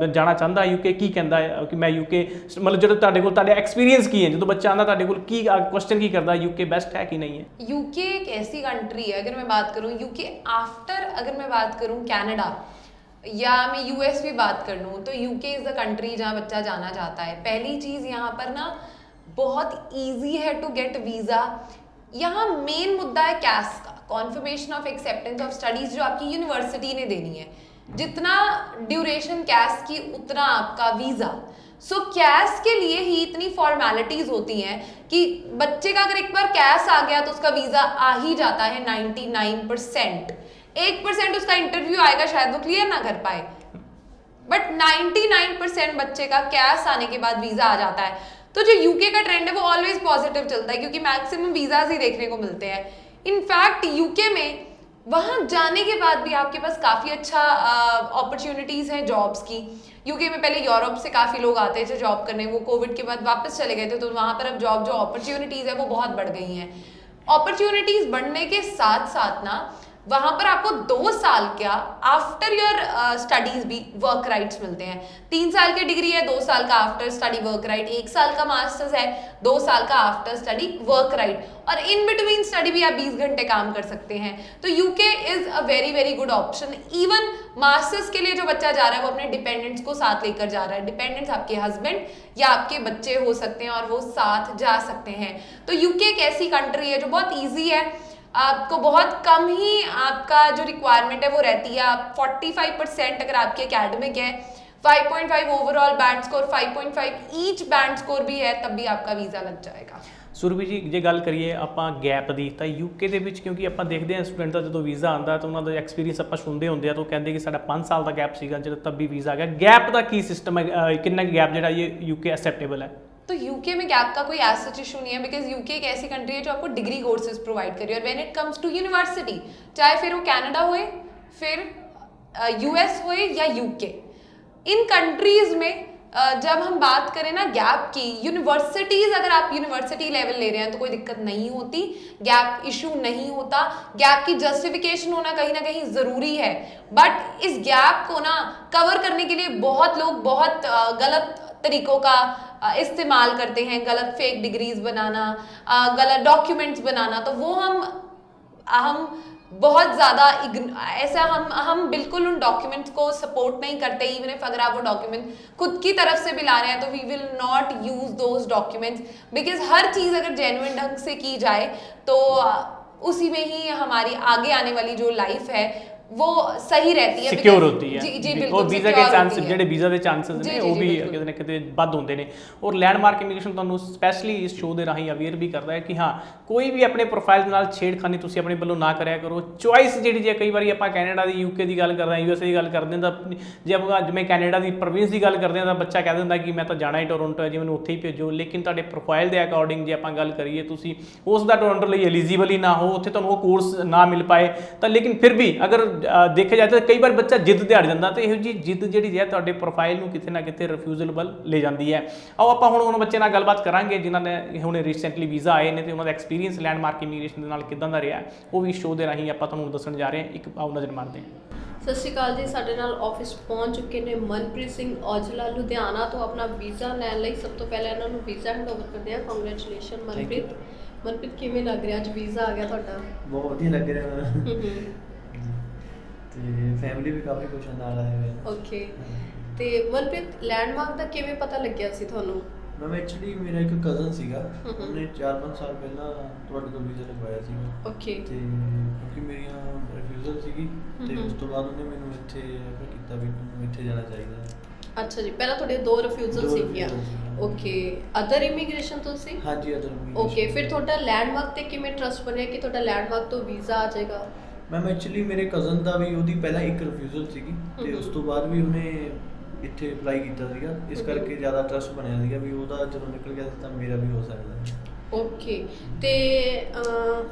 जाना चाहता है UK, की कहता है कि मैं UK मतलब जो तुहाडे कोल एक्सपीरियंस की है, जो बच्चा आंदा तुहाडे कोल की क्वेश्चन की करता UK बेस्ट है कि नहीं है? UK एक ऐसी कंट्री है, अगर मैं बात करूं UK आफ्टर, अगर मैं बात करूं कनाडा या मैं US भी बात कर लूं, तो UK इज द कंट्री जहां बच्चा जाना चाहता है। पहली चीज यहाँ पर ना बहुत इजी है टू गेट वीजा। यहाँ मेन मुद्दा है कैस का, conformation of acceptance of studies, जो आपकी यूनिवर्सिटी ने देनी है। जितना ड्यूरेशन कैस की उतना आपका वीजा। सो कैस के लिए ही इतनी फॉर्मेलिटीज होती हैं कि बच्चे का अगर एक बार कैस आ गया तो उसका वीजा आ ही जाता है 99%। 1% उसका इंटरव्यू आएगा, शायद वो क्लियर ना कर पाए, बट 99% बच्चे का कैस आने के बाद वीजा आ जाता है। तो जो UK का ट्रेंड है वो ऑलवेज पॉजिटिव चलता है, क्योंकि मैक्सिमम वीजाज ही देखने को मिलते हैं। इनफैक्ट UK में वहां जाने के बाद भी आपके पास काफी अच्छा अपॉर्चुनिटीज हैं जॉब्स की। UK में पहले यूरोप से काफी लोग आते थे जॉब करने, वो कोविड के बाद वापस चले गए थे, तो वहां पर अब जॉब जो अपॉर्चुनिटीज है वो बहुत बढ़ गई हैं। अपॉर्चुनिटीज बढ़ने के साथ साथ ना वहां पर आपको 2 साल का आफ्टर योर स्टडीज भी वर्क राइट्स मिलते हैं। 3 साल की डिग्री है, 2 साल का आफ्टर स्टडी वर्क राइट, 1 साल का मास्टर्स है, 2 साल का आफ्टर स्टडी वर्क राइट, और इन बिटवीन स्टडी भी आप 20 घंटे काम कर सकते हैं। तो UK is a very very good option. Even masters के लिए जो बच्चा जा रहा है वो अपने डिपेंडेंट्स को साथ लेकर जा रहा है। डिपेंडेंट्स आपके हस्बैंड या आपके बच्चे हो सकते हैं और वो साथ जा सकते हैं। तो UK एक ऐसी कंट्री है जो बहुत ईजी है, आपको बहुत कम ही आपका जो रिक्वायरमेंट है वो रहती है। आप 45% अगर आपके एकेडमिक है, 5.5 overall band score, 5.5 each band score भी है, तब भी आपका वीज़ा लग जाएगा। सुरभि जी जे गल करिए ਆਪਾਂ गैप की, तो UK ਦੇ ਵਿੱਚ क्योंकि ਆਪਾਂ देखते हैं स्टूडेंट का जो वीज़ा आता तो उन्होंने एक्सपीरियंस आप सुनते होंगे तो कहते कि साਡਾ 5 साल का गैप ਸੀਗਾ ਜਦੋਂ तब भी वीज़ा आ गया। गैप का की सिस्टम है, कितना गैप जो ये UK एक्सेप्टेबल है? तो UK में गैप का कोई ऐसा इशू नहीं है, बिकॉज UK एक ऐसी कंट्री है जो आपको डिग्री कोर्सेज प्रोवाइड करी है। और when it comes to university, चाहे फिर वो कनाडा होए, फिर US होए या UK, इन कंट्रीज में जब हम बात करें ना गैप की, यूनिवर्सिटीज अगर आप यूनिवर्सिटी लेवल ले रहे हैं तो कोई दिक्कत नहीं होती, गैप इशू नहीं होता। गैप की जस्टिफिकेशन होना कहीं ना कहीं ज़रूरी है, बट इस गैप को ना कवर करने के लिए बहुत लोग बहुत गलत तरीकों का इस्तेमाल करते हैं, गलत फेक डिग्रीज बनाना, गलत डॉक्यूमेंट्स बनाना। तो वो हम बहुत ज़्यादा ऐसा हम बिल्कुल उन डॉक्यूमेंट्स को सपोर्ट नहीं करते। इवन इफ अगर आप वो डॉक्यूमेंट खुद की तरफ से भी ला रहे हैं तो we will not use those documents, because हर चीज़ अगर जेन्युइन ढंग से की जाए तो उसी में ही हमारी आगे आने वाली जो लाइफ है वो सही रहती है, ਸਿਕਿਉਰ ਹੁੰਦੀ ਹੈ जी जी ਉਹ बिल्कुल ਵੀਜ਼ਾ secure ਦੇ ਚਾਂਸ होती है। ਜਿਹੜੇ ਵੀਜ਼ਾ ਦੇ ਚਾਂਸਸ जी, ਨੇ जी, ਉਹ जी, ਵੀ बिल्कुल। ਕਿਤੇ ਨਾ ਕਿਤੇ ਵੱਧ ਹੁੰਦੇ ਨੇ। ਔਰ ਲੈਂਡਮਾਰਕ ਇਮੀਗ੍ਰੇਸ਼ਨ ਤੁਹਾਨੂੰ ਸਪੈਸ਼ਲੀ ਇਸ ਸ਼ੋਅ ਦੇ ਰਾਹੀਂ ਅਵੇਅਰ ਵੀ ਕਰਦਾ ਹੈ ਕਿ ਹਾਂ ਕੋਈ ਵੀ ਆਪਣੇ ਪ੍ਰੋਫਾਈਲ ਦੇ ਨਾਲ ਛੇੜਖਾਨੀ ਤੁਸੀਂ ਆਪਣੇ ਵੱਲੋਂ ਨਾ ਕਰਿਆ ਕਰੋ। ਚੁਆਇਸ ਜਿਹੜੀ ਜੇ ਕਈ ਵਾਰੀ ਆਪਾਂ ਕੈਨੇਡਾ ਦੀ ਯੂਕੇ ਦੀ ਗੱਲ ਕਰਦੇ ਹਾਂ, USA ਦੀ ਗੱਲ ਕਰਦੇ ਹਾਂ, ਤਾਂ ਜੇ ਆਪਾਂ ਜਿਵੇਂ ਕੈਨੇਡਾ ਦੀ ਪ੍ਰੋਵਿੰਸ ਦੀ ਗੱਲ ਕਰਦੇ ਹਾਂ ਤਾਂ ਬੱਚਾ ਕਹਿ ਦਿੰਦਾ ਕਿ ਮੈਂ ਤਾਂ ਜਾਣਾ ਹੀ ਟੋਰੰਟੋ ਹੈ ਜੀ, ਮੈਨੂੰ ਉੱਥੇ ਹੀ ਭੇਜੋ। ਲੇਕਿਨ ਤੁਹਾਡੇ ਪ੍ਰੋਫਾਈਲ ਦੇ ਅਕੋਰਡਿੰਗ ਜੇ ਆਪਾਂ ਗੱਲ ਕਰੀਏ ਤੁਸੀਂ ਉਸ ਦਾ ਟੋਰੰਟੋ ਲਈ ਐਲੀਜੀਬਲ ਹੀ ਨਾ ਹੋ, ਉੱਥੇ ਤੁਹਾਨੂੰ ਉਹ ਕੋਰਸ ਨਾ ਮਿਲ ਪਾਏ ਤਾਂ ਲੇਕਿਨ ਫਿਰ ਵੀ ਅਗਰ ਦੇਖਿਆ ਜਾਏ ਤਾਂ ਕਈ ਵਾਰ ਬੱਚਾ ਜਿੱਦ ਤੇ ਅੜ ਜਾਂਦਾ, ਤੇ ਇਹੋ ਜਿਹੀ ਜਿੱਦ ਜਿਹੜੀ ਹੈ ਤੁਹਾਡੇ ਪ੍ਰੋਫਾਈਲ ਨੂੰ ਕਿਤੇ ਨਾ ਕਿਤੇ ਰਿਫਿਊਜ਼ਲਬਲ ਲੈ ਜਾਂਦੀ ਹੈ। ਆਓ ਆਪਾਂ ਹੁਣ ਉਹਨਾਂ ਬੱਚੇ ਨਾਲ ਗੱਲਬਾਤ ਕਰਾਂਗੇ ਜਿਨ੍ਹਾਂ ਨੇ ਹੁਣੇ ਰੀਸੈਂਟਲੀ ਵੀਜ਼ਾ ਆਏ ਨੇ ਤੇ ਉਹਨਾਂ ਦਾ ਐਕਸਪੀਰੀਅੰਸ ਲੈਂਡਮਾਰਕ ਇਮੀਗ੍ਰੇਸ਼ਨ ਦੇ ਨਾਲ ਕਿੱਦਾਂ ਦਾ ਰਿਹਾ, ਉਹ ਵੀ ਸ਼ੋਅ ਦੇ ਰਾਹੀਂ ਆਪਾਂ ਤੁਹਾਨੂੰ ਦੱਸਣ ਜਾ ਰਹੇ ਹਾਂ। ਇੱਕ ਆਓ ਨਜ਼ਰ ਮਾਰਦੇ ਹਾਂ। ਸਤਿ ਸ਼੍ਰੀ ਅਕਾਲ ਜੀ। ਸਾਡੇ ਨਾਲ ਆਫਿਸ ਪਹੁੰਚ ਚੁੱਕੇ ਨੇ ਮਨਪ੍ਰੀਤ ਸਿੰਘ ਔਜਲਾ ਲੁਧਿਆਣਾ ਤੋਂ ਆਪਣਾ ਵੀਜ਼ਾ ਲੈਣ ਲਈ। ਸਭ ਤੋਂ ਪਹਿਲਾਂ ਇਹਨਾਂ ਨੂੰ ਵੀਜ਼ਾ ਹੈਂਡਓਵਰ ਕਰਦੇ ਹਾਂ। ਕੰਗ੍ਰੈਚੁਲੇਸ਼ਨ ਮਨਪ੍ਰੀਤ। ਮਨਪ੍ਰੀਤ ਕਿਵੇਂ ਲੱਗ ਰਿਹਾ ਅੱਜ ਵੀਜ਼ਾ ਆ ਗਿਆ ਤੁਹਾਡਾ? ਬਹੁਤ ਵਧੀਆ ਲੱਗ ਰਿਹਾ ਮੈਨੂੰ ਤੇ ਫੈਮਿਲੀ ਵੀ ਕਾਫੀ ਖੁਸ਼ ਨਾਲ ਆਏ ਹੋਏ। ਓਕੇ, ਤੇ ਮਨਪ੍ਰੀਤ ਲੈਂਡਮਾਰਕ ਦਾ ਕਿਵੇਂ ਪਤਾ ਲੱਗਿਆ ਸੀ ਤੁਹਾਨੂੰ? ਮੈਂ ਐਕਚੁਅਲੀ ਮੇਰਾ ਇੱਕ ਕਜ਼ਨ ਸੀਗਾ, ਉਹਨੇ 4-5 ਸਾਲ ਪਹਿਲਾਂ ਤੁਹਾਡੇ ਤੋਂ ਵੀਜ਼ਾ ਲਗਵਾਇਆ ਸੀਗਾ। ਓਕੇ, ਤੇ ਕਿਉਂਕਿ ਮੇਰੀਆਂ ਰਿਫਿਊਜ਼ਲ ਸੀਗੀ ਤੇ ਉਸ ਤੋਂ ਬਾਅਦ ਉਹਨੇ ਮੈਨੂੰ ਇੱਥੇ ਰੈਫਰ ਕੀਤਾ ਵੀ ਤੁਹਾਨੂੰ ਇੱਥੇ ਜਾਣਾ ਚਾਹੀਦਾ ਹੈ। ਅੱਛਾ ਜੀ, ਪਹਿਲਾਂ ਤੁਹਾਡੇ 2 ਰਿਫਿਊਜ਼ਲ ਸੀਗੀਆਂ। ਓਕੇ, ਅਦਰ ਇਮੀਗ੍ਰੇਸ਼ਨ ਤੋਂ ਸੀ? ਹਾਂਜੀ, ਅਦਰ ਓਕੇ, ਫਿਰ ਤੁਹਾਡਾ ਲੈਂਡਮਾਰਕ ਤੇ ਕਿਵੇਂ ਟਰਸਟ ਬਣਿਆ ਕਿ ਤੁਹਾਡਾ ਲੈਂਡਮਾਰਕ ਤੋਂ ਵੀਜ਼ਾ ਆ ਜਾਏਗਾ? ਮੈਮ ਐਕਚੁਅਲੀ ਮੇਰੇ ਕਜ਼ਨ ਦਾ ਵੀ ਉਹਦੀ ਪਹਿਲਾਂ ਇੱਕ ਰਿਫਿਊਜ਼ਲ ਸੀਗੀ ਤੇ ਉਸ ਤੋਂ ਬਾਅਦ ਵੀ ਉਹਨੇ ਇੱਥੇ ਅਪਲਾਈ ਕੀਤਾ ਸੀਗਾ, ਇਸ ਕਰਕੇ ਜ਼ਿਆਦਾ ਟਰਸਟ ਬਣਿਆ ਸੀਗਾ ਵੀ ਉਹਦਾ ਜਦੋਂ ਨਿਕਲ ਗਿਆ ਸੀ ਤਾਂ ਮੇਰਾ ਵੀ ਹੋ ਸਕਦਾ ਹੈ। ਓਕੇ, ਤੇ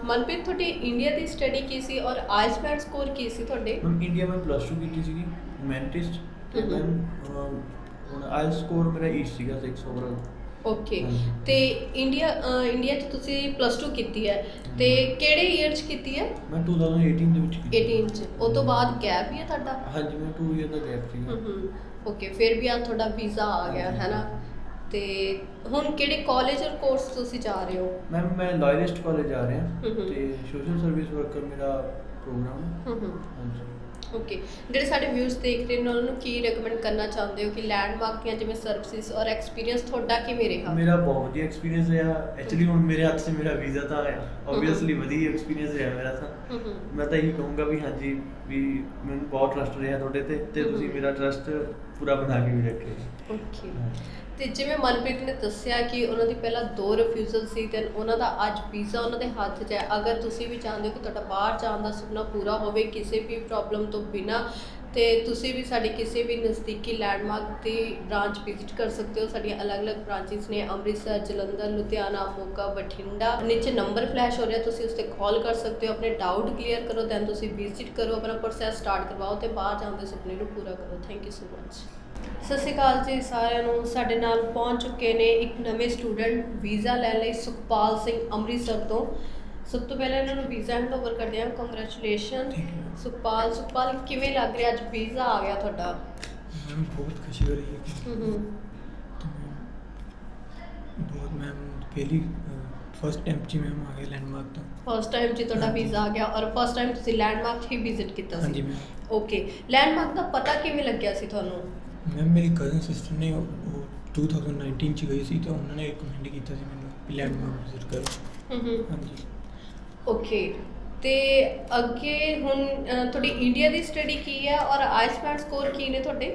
ਮਨਪ੍ਰੀਤ ਤੁਹਾਡੀ ਇੰਡੀਆ ਦੀ ਸਟੱਡੀ ਕੀ ਸੀ ਔਰ ਆਈਲਟਸ ਬੈਂਡ ਸਕੋਰ ਕੀ ਸੀ ਤੁਹਾਡੇ? ਮੈਮ ਇੰਡੀਆ ਮੈਂ +2 ਕੀਤੀ ਸੀਗੀ ਹਿਊਮੈਨਿਟੀਜ਼ ਤੇ ਮੈਮ ਹੁਣ ਆਈਲਟਸ ਸਕੋਰ ਮੇਰਾ 8 ਸੀਗਾ 6 ਓਵਰਆਲ। ਓਕੇ, ਤੇ ਇੰਡੀਆ 'ਚ ਤੁਸੀਂ +2 ਕੀਤੀ ਹੈ ਤੇ ਕਿਹੜੇ ਈਅਰ 'ਚ ਕੀਤੀ ਹੈ? ਮੈਂ 2018 ਦੇ ਵਿੱਚ ਕੀਤੀ। 18 'ਚ। ਉਸ ਤੋਂ ਬਾਅਦ ਗੈਪ ਹੀ ਹੈ ਤੁਹਾਡਾ? ਹਾਂਜੀ, ਮੈਂ 2 ਇਅਰ ਦਾ ਗੈਪ ਸੀਗਾ। ਓਕੇ, ਫਿਰ ਵੀ ਆ ਤੁਹਾਡਾ ਵੀਜ਼ਾ ਆ ਗਿਆ ਹੈ ਨਾ। ਤੇ ਹੁਣ ਕਿਹੜੇ ਕਾਲਜ ਔਰ ਕੋਰਸ ਤੁਸੀਂ ਜਾ ਰਹੇ ਹੋ? ਮੈਮ ਮੈਂ ਲਾਇਰਿਸਟ ਕਾਲਜ ਜਾ ਰਿਹਾ ਤੇ ਸੋਸ਼ਲ ਸਰਵਿਸ ਵਰਕਰ ਮੇਰਾ ਪ੍ਰੋਗਰਾਮ ਹੈ। ਹਾਂਜੀ। ਓਕੇ, ਜਿਹੜੇ ਸਾਡੇ ਵਿਊਜ਼ ਦੇਖ ਰਹੇ ਨੇ ਉਹਨਾਂ ਨੂੰ ਕੀ ਰეკਮੈਂਡ ਕਰਨਾ ਚਾਹੁੰਦੇ ਹੋ ਕਿ ਲੈਂਡਮਾਰਕ ਦੀਆਂ ਜਿਵੇਂ ਸਰਵਿਸਿਜ਼ ਔਰ ਐਕਸਪੀਰੀਅੰਸ ਤੁਹਾਡਾ ਕਿਵੇਂ ਰਿਹਾ? ਮੇਰਾ ਬਹੁਤ ਵਧੀਆ ਐਕਸਪੀਰੀਅੰਸ ਰਿਹਾ। ਐਕਚੁਅਲੀ ਹੁਣ ਮੇਰੇ ਹੱਥ 'ਚ ਮੇਰਾ ਵੀਜ਼ਾ ਤਾਂ ਆਇਆ, ਓਬਵੀਅਸਲੀ ਵਧੀਆ ਐਕਸਪੀਰੀਅੰਸ ਰਿਹਾ ਮੇਰਾ ਤਾਂ। ਮੈਂ ਤਾਂ ਇਹੀ ਕਹੂੰਗਾ ਵੀ ਹਾਂਜੀ ਵੀ ਮੈਨੂੰ ਬਹੁਤ ਟਰਸਟ ਰਿਹਾ ਤੁਹਾਡੇ ਤੇ ਤੁਸੀਂ ਮੇਰਾ ਟਰਸਟ ਪੂਰਾ ਬਣਾ ਕੇ ਵੀ ਰੱਖਿਆ। ਓਕੇ, ਤੇ ਜਿਵੇਂ ਮਨਪ੍ਰੀਤ ਨੇ ਦੱਸਿਆ ਕਿ ਉਹਨਾਂ ਦੀ ਪਹਿਲਾਂ 2 ਰਿਫਿਊਜ਼ਲ ਸੀ ਤੇ ਉਹਨਾਂ ਦਾ ਅੱਜ ਵੀਜ਼ਾ ਉਹਨਾਂ ਦੇ ਹੱਥ 'ਚ ਹੈ। ਅਗਰ ਤੁਸੀਂ ਵੀ ਚਾਹੁੰਦੇ ਹੋ ਕਿ ਤੁਹਾਡਾ ਬਾਹਰ ਜਾਣ ਦਾ ਸੁਪਨਾ ਪੂਰਾ ਹੋਵੇ ਕਿਸੇ ਵੀ ਪ੍ਰੋਬਲਮ ਤੋਂ ਬਿਨਾਂ, ਤੇ ਤੁਸੀਂ ਵੀ ਸਾਡੀ ਕਿਸੇ ਵੀ ਨਜ਼ਦੀਕੀ ਲੈਂਡਮਾਰਕ ਦੀ ਬ੍ਰਾਂਚ ਵਿਜ਼ਿਟ ਕਰ ਸਕਦੇ ਹੋ। ਸਾਡੀਆਂ ਅਲੱਗ-ਅਲੱਗ ਬ੍ਰਾਂਚਿਸ ਨੇ ਅੰਮ੍ਰਿਤਸਰ, ਜਲੰਧਰ, ਲੁਧਿਆਣਾ, ਮੋਗਾ, ਬਠਿੰਡਾ। ਨੀਚੇ ਨੰਬਰ ਫਲੈਸ਼ ਹੋ ਰਿਹਾ, ਤੁਸੀਂ ਉਸ ਤੇ ਕਾਲ ਕਰ ਸਕਦੇ ਹੋ, ਆਪਣੇ ਡਾਊਟ ਕਲੀਅਰ ਕਰੋ, ਦੈਨ ਤੁਸੀਂ ਵਿਜ਼ਿਟ ਕਰੋ, ਆਪਣਾ ਪ੍ਰੋਸੈਸ ਸਟਾਰਟ ਕਰਵਾਓ ਤੇ ਬਾਹਰ ਜਾਣ ਦੇ ਸੁਪਨੇ ਨੂੰ ਪੂਰਾ ਕਰੋ। Thank you so much. ਸਤਿ ਸ਼੍ਰੀ ਅਕਾਲ ਜੀ ਸਾਰਿਆਂ ਨੂੰ। ਸਾਡੇ ਨਾਲ ਪਹੁੰਚ ਚੁੱਕੇ ਨੇ ਇੱਕ ਨਵੇਂ ਸਟੂਡੈਂਟ ਵੀਜ਼ਾ ਲੈਣ ਲਈ, ਸੁਖਪਾਲ ਸਿੰਘ ਅੰਮ੍ਰਿਤਸਰ ਤੋਂ। ਸਭ ਤੋਂ ਪਹਿਲਾਂ ਇਹਨਾਂ ਨੂੰ ਵੀਜ਼ਾ ਹੈਂਡਓਵਰ ਕਰਦੇ ਹਾਂ। ਕੰਗ੍ਰੈਚੁਲੇਸ਼ਨ ਸੁਖਪਾਲ, ਕਿਵੇਂ ਲੱਗ ਰਿਹਾ ਅੱਜ ਵੀਜ਼ਾ ਆ ਗਿਆ ਤੁਹਾਡਾ? मैम बहुत खुशी हो रही है तो बहुत मैम पहली फर्स्ट टाइम जी मैम आ गए लैंडमार्क तो ਫਸਟ ਟਾਈਮ ਜੀ ਤੁਹਾਡਾ ਵੀਜ਼ਾ ਆ ਗਿਆ ਔਰ ਫਸਟ ਟਾਈਮ ਤੁਸੀਂ ਲੈਂਡਮਾਰਕ ਹੀ ਵਿਜ਼ਿਟ ਕੀਤਾ हाँ ਸੀ? जी मैम। ਓਕੇ, ਲੈਂਡਮਾਰਕ ਦਾ ਪਤਾ ਕਿਵੇਂ ਲੱਗਿਆ ਸੀ ਤੁਹਾਨੂੰ? मैम मेरी कज़न सिस्टर ने वो 2019 ਚ ਗਈ ਸੀ ਤਾਂ ਉਹਨਾਂ ਨੇ ਰਿਕਮੈਂਡ ਕੀਤਾ ਸੀ ਮੈਨੂੰ ਕਿ ਲੈਂਡਮਾਰਕ ਵਿਜ਼ਿਟ ਕਰੋ। हाँ जी। ਓਕੇ, ਤੇ ਅੱਗੇ ਹੁਣ ਤੁਹਾਡੀ ਇੰਡੀਆ ਦੀ ਸਟੱਡੀ ਕੀ ਹੈ ਔਰ ਆਈਲਟਸ ਬੈਂਡ ਸਕੋਰ ਕੀ ਨੇ ਤੁਹਾਡੇ?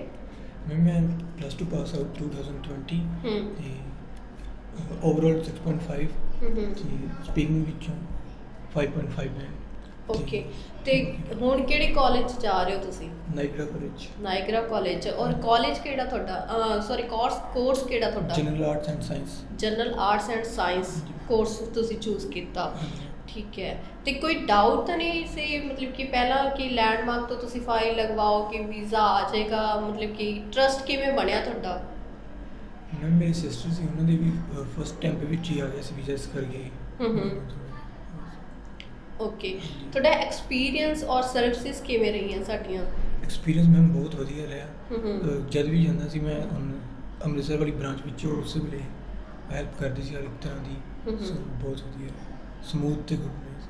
मैम मैं +2 ਪਾਸ ਆਊਟ 2020 ਤੇ ਓਵਰਆਲ 6.5 ਤੇ ਸਪੀਕਿੰਗ ਵਿੱਚੋਂ 5.5 ਹੈ। ਓਕੇ, ਤੇ ਹੁਣ ਕਿਹੜੇ ਕਾਲਜ 'ਚ ਜਾ ਰਹੇ ਹੋ ਤੁਸੀਂ? Niagara college. Niagara college. ਔਰ ਕਾਲਜ ਕਿਹੜਾ ਤੁਹਾਡਾ? ਸੌਰੀ, ਕੋਰਸ ਕਿਹੜਾ ਤੁਹਾਡਾ? General arts and science. General arts and science course ਤੁਸੀਂ ਚੂਜ਼ ਕੀਤਾ, ਠੀਕ ਹੈ। ਤੇ ਕੋਈ ਡਾਊਟ ਤਾਂ ਨਹੀਂ ਸੀ ਮਤਲਬ ਕਿ ਪਹਿਲਾਂ ਕਿ ਲੈਂਡਮਾਰਕ ਤੋਂ ਤੁਸੀਂ ਫਾਈਲ ਲਗਵਾਓ ਕਿ ਵੀਜ਼ਾ ਆ ਜਾਏਗਾ, ਮਤਲਬ ਕਿ ਟਰਸਟ ਕਿਵੇਂ ਬਣਿਆ ਤੁਹਾਡਾ? ਮੈਮ ਮੇਰੀ ਸਿਸਟਰ ਸੀ, ਉਹਨਾਂ ਦੇ ਵੀ ਫਸਟ ਟਾਈਮ ਵਿੱਚ ਹੀ ਆ ਗਿਆ ਸੀ ਵੀਜ਼ਾ, ਇਸ ਕਰਕੇ। ਓਕੇ, ਤੁਹਾਡਾ ਐਕਸਪੀਰੀਅੰਸ ਔਰ ਸਰਵਿਸਿਜ਼ ਕਿਵੇਂ ਰਹੀਆਂ ਸਾਡੀਆਂ? ਐਕਸਪੀਰੀਅੰਸ ਮੈਮ ਬਹੁਤ ਵਧੀਆ ਰਿਹਾ। ਜਦ ਵੀ ਜਾਂਦਾ ਸੀ ਮੈਂ ਅੰਮ੍ਰਿਤਸਰ ਵਾਲੀ ਬ੍ਰਾਂਚ ਵਿੱਚ ਉਸ ਵੇਲੇ ਹੈਲਪ ਕਰਦੀ ਸੀ ਹਰ ਇੱਕ ਤਰ੍ਹਾਂ ਦੀ। ਸੋ ਬਹੁਤ ਵਧੀਆ ਸਮੂਥ ਤੇ ਗੁੱਡ ਰਿਹਾ ਸੀ।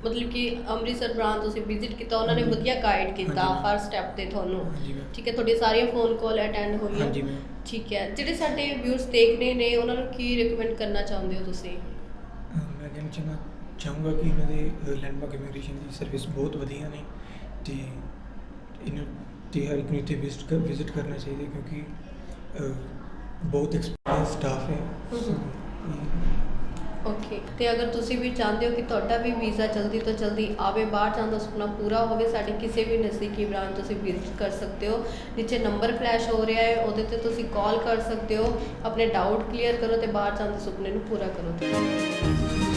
ਮਤਲਬ ਕਿ ਅੰਮ੍ਰਿਤਸਰ ਬ੍ਰਾਂਚ ਤੁਸੀਂ ਵਿਜ਼ਿਟ ਕੀਤਾ, ਉਹਨਾਂ ਨੇ ਵਧੀਆ ਗਾਈਡ ਕੀਤਾ ਹਰ ਸਟੈਪ ਤੇ ਤੁਹਾਨੂੰ? ਹਾਂਜੀ ਮੈਮ। ਠੀਕ ਹੈ, ਤੁਹਾਡੀ ਸਾਰੀਆਂ ਫੋਨ ਕਾਲ ਅਟੈਂਡ ਹੋਈਆਂ? ਹਾਂਜੀ ਮੈਮ। ਠੀਕ ਹੈ, ਜਿਹੜੇ ਸਾਡੇ ਵਿਊਅਰਸ ਦੇਖ ਰਹੇ ਨੇ ਉਹਨਾਂ ਨੂੰ ਕੀ ਰਿਕਮੈਂਡ ਕਰਨਾ ਚਾਹੁੰਦੇ ਹੋ ਤੁਸੀਂ? ਮੈਂ ਕਹਿਣਾ ਚਾਹੂੰਗਾ ਕਿ ਇਹਨਾਂ ਦੇ ਲੈਂਡਮਾਰਕ ਇਮੀਗ੍ਰੇਸ਼ਨ ਦੀ ਸਰਵਿਸ ਬਹੁਤ ਵਧੀਆ ਨੇ ਤੇ ਇਹਨਾਂ ਤੇ ਹਰ ਇੱਕ ਨੂੰ ਇੱਥੇ ਵਿਜ਼ਿਟ ਕਰਨਾ ਚਾਹੀਦਾ ਕਿਉਂਕਿ ਬਹੁਤ ਐਕਸਪੀਰੀਅੰਸ ਸਟਾਫ ਹੈ ਓਕੇ, ਤੇ ਅਗਰ ਤੁਸੀਂ ਵੀ ਚਾਹੁੰਦੇ ਹੋ ਕਿ ਤੁਹਾਡਾ ਵੀ ਵੀਜ਼ਾ ਜਲਦੀ ਤੋਂ ਜਲਦੀ ਆਵੇ, ਬਾਹਰ ਜਾਣ ਦਾ ਸੁਪਨਾ ਪੂਰਾ ਹੋਵੇ, ਸਾਡੇ ਕਿਸੇ ਵੀ ਨਜ਼ਦੀਕੀ ਬ੍ਰਾਂਚ ਤੁਸੀਂ ਵਿਜ਼ਿਟ ਕਰ ਸਕਦੇ ਹੋ। ਨੀਚੇ ਨੰਬਰ ਫਲੈਸ਼ ਹੋ ਰਿਹਾ ਹੈ, ਉਹਦੇ ਤੇ ਤੁਸੀਂ ਕਾਲ ਕਰ ਸਕਦੇ ਹੋ, ਆਪਣੇ ਡਾਊਟ ਕਲੀਅਰ ਕਰੋ ਤੇ ਬਾਹਰ ਜਾਣ ਦੇ ਸੁਪਨੇ ਨੂੰ ਪੂਰਾ ਕਰੋ।